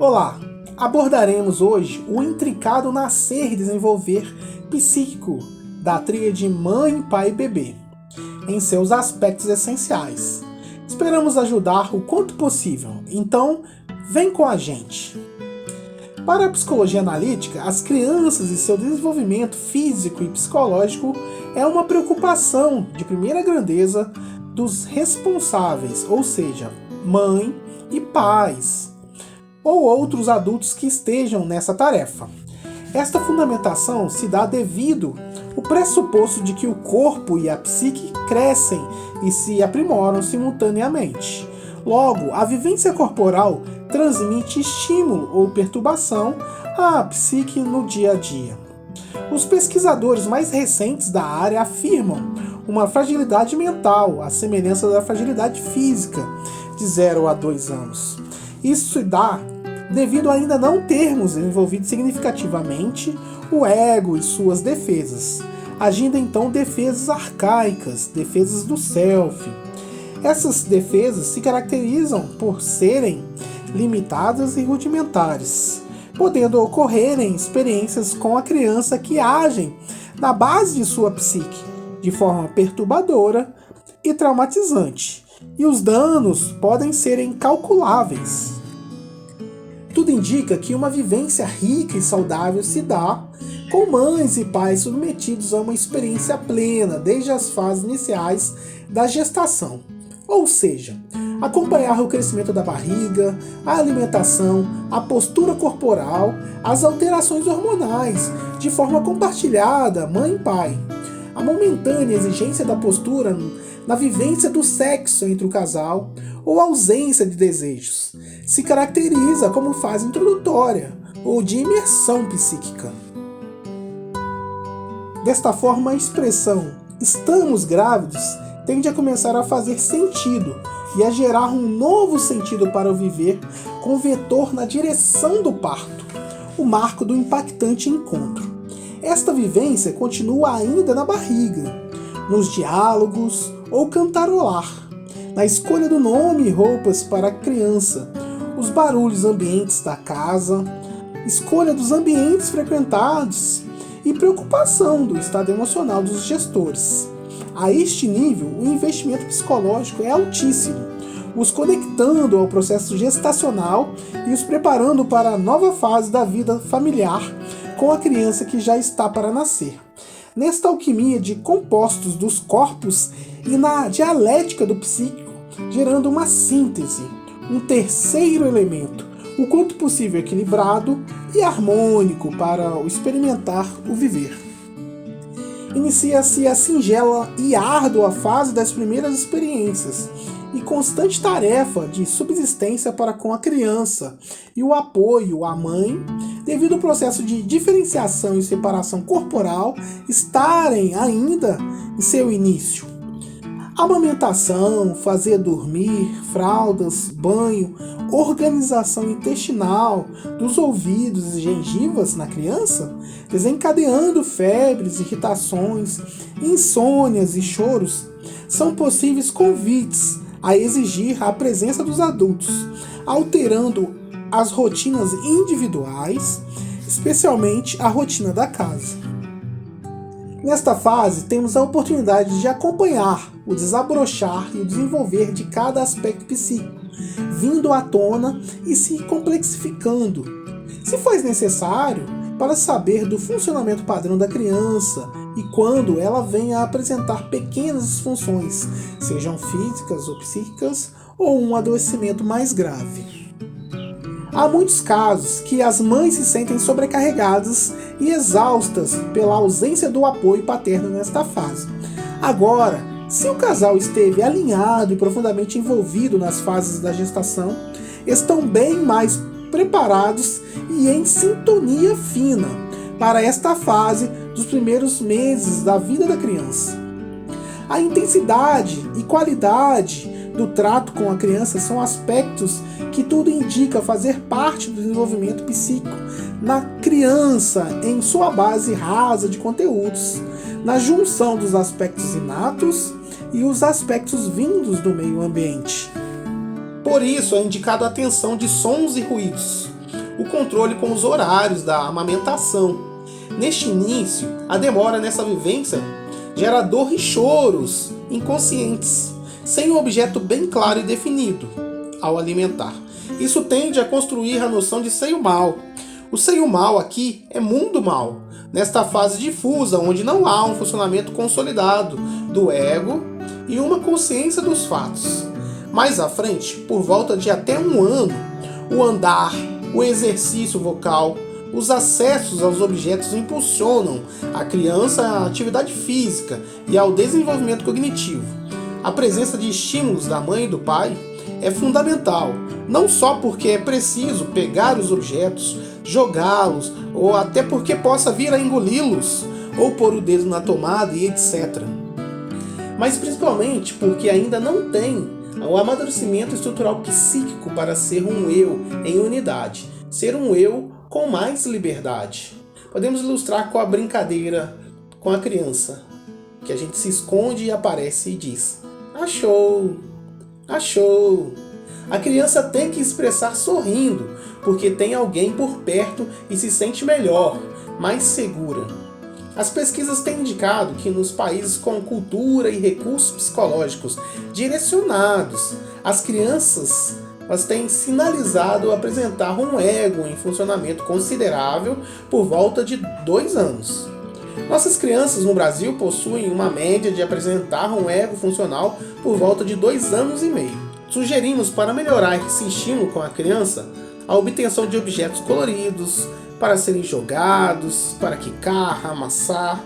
Olá! Abordaremos hoje o intricado nascer e desenvolver psíquico da tríade mãe, pai e bebê, em seus aspectos essenciais. Esperamos ajudar o quanto possível, então vem com a gente! Para a psicologia analítica, as crianças e seu desenvolvimento físico e psicológico é uma preocupação de primeira grandeza dos responsáveis, ou seja, mãe e pais, ou outros adultos que estejam nessa tarefa. Esta fundamentação se dá devido ao pressuposto de que o corpo e a psique crescem e se aprimoram simultaneamente. Logo, a vivência corporal transmite estímulo ou perturbação à psique no dia a dia. Os pesquisadores mais recentes da área afirmam uma fragilidade mental, à semelhança da fragilidade física, de 0 a 2 anos. Isso se dá devido a ainda não termos desenvolvido significativamente o ego e suas defesas, agindo então defesas arcaicas, defesas do self. Essas defesas se caracterizam por serem limitadas e rudimentares, podendo ocorrerem experiências com a criança que agem na base de sua psique, de forma perturbadora e traumatizante, e os danos podem ser incalculáveis. Tudo indica que uma vivência rica e saudável se dá com mães e pais submetidos a uma experiência plena desde as fases iniciais da gestação, ou seja, acompanhar o crescimento da barriga, a alimentação, a postura corporal, as alterações hormonais, de forma compartilhada, mãe e pai. A momentânea exigência da postura na vivência do sexo entre o casal ou ausência de desejos se caracteriza como fase introdutória ou de imersão psíquica. Desta forma, a expressão "estamos grávidos" tende a começar a fazer sentido e a gerar um novo sentido para o viver com o vetor na direção do parto, o marco do impactante encontro. Esta vivência continua ainda na barriga, nos diálogos ou cantarolar, na escolha do nome e roupas para a criança, os barulhos ambientes da casa, escolha dos ambientes frequentados e preocupação do estado emocional dos gestores. A este nível, o investimento psicológico é altíssimo, os conectando ao processo gestacional e os preparando para a nova fase da vida familiar com a criança que já está para nascer. Nesta alquimia de compostos dos corpos e na dialética do psíquico, gerando uma síntese, um terceiro elemento, o quanto possível equilibrado e harmônico para o experimentar o viver. Inicia-se a singela e árdua fase das primeiras experiências e constante tarefa de subsistência para com a criança e o apoio à mãe, devido ao processo de diferenciação e separação corporal estarem ainda em seu início. Amamentação, fazer dormir, fraldas, banho, organização intestinal dos ouvidos e gengivas na criança, desencadeando febres, irritações, insônias e choros, são possíveis convites a exigir a presença dos adultos, alterando as rotinas individuais, especialmente a rotina da casa. Nesta fase, temos a oportunidade de acompanhar o desabrochar e o desenvolver de cada aspecto psíquico, vindo à tona e se complexificando, se for necessário, para saber do funcionamento padrão da criança e quando ela venha a apresentar pequenas disfunções, sejam físicas ou psíquicas, ou um adoecimento mais grave. Há muitos casos que as mães se sentem sobrecarregadas e exaustas pela ausência do apoio paterno nesta fase. Agora, se o casal esteve alinhado e profundamente envolvido nas fases da gestação, estão bem mais preparados e em sintonia fina para esta fase dos primeiros meses da vida da criança. A intensidade e qualidade do trato com a criança são aspectos que tudo indica fazer parte do desenvolvimento psíquico na criança em sua base rasa de conteúdos, na junção dos aspectos inatos e os aspectos vindos do meio ambiente. Por isso é indicado a atenção de sons e ruídos, o controle com os horários da amamentação. Neste início, a demora nessa vivência gera dor e choros inconscientes, sem um objeto bem claro e definido ao alimentar. Isso tende a construir a noção de seio mal. O seio mal aqui é mundo mal, nesta fase difusa onde não há um funcionamento consolidado do ego e uma consciência dos fatos. Mais à frente, por volta de até 1 ano, o andar, o exercício vocal, os acessos aos objetos impulsionam a criança à atividade física e ao desenvolvimento cognitivo. A presença de estímulos da mãe e do pai é fundamental, não só porque é preciso pegar os objetos, jogá-los, ou até porque possa vir a engoli-los, ou pôr o dedo na tomada e etc. Mas principalmente porque ainda não tem o amadurecimento estrutural psíquico para ser um eu em unidade, ser um eu com mais liberdade. Podemos ilustrar com a brincadeira com a criança, que a gente se esconde e aparece e diz: achou, achou. A criança tem que expressar sorrindo, porque tem alguém por perto e se sente melhor, mais segura. As pesquisas têm indicado que nos países com cultura e recursos psicológicos direcionados, as crianças têm sinalizado apresentar um ego em funcionamento considerável por volta de 2 anos. Nossas crianças no Brasil possuem uma média de apresentar um ego funcional por volta de 2 anos e meio. Sugerimos, para melhorar esse estímulo com a criança, a obtenção de objetos coloridos, para serem jogados, para quicar, amassar,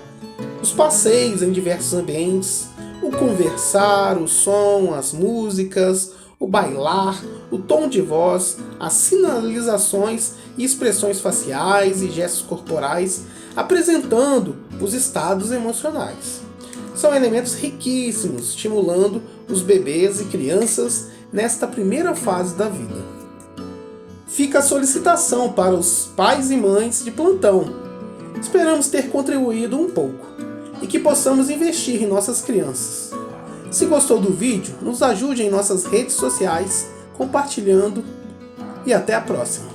os passeios em diversos ambientes, o conversar, o som, as músicas, o bailar, o tom de voz, as sinalizações e expressões faciais e gestos corporais, apresentando os estados emocionais. São elementos riquíssimos, estimulando os bebês e crianças nesta primeira fase da vida. Fica a solicitação para os pais e mães de plantão. Esperamos ter contribuído um pouco e que possamos investir em nossas crianças. Se gostou do vídeo, nos ajude em nossas redes sociais, compartilhando, e até a próxima!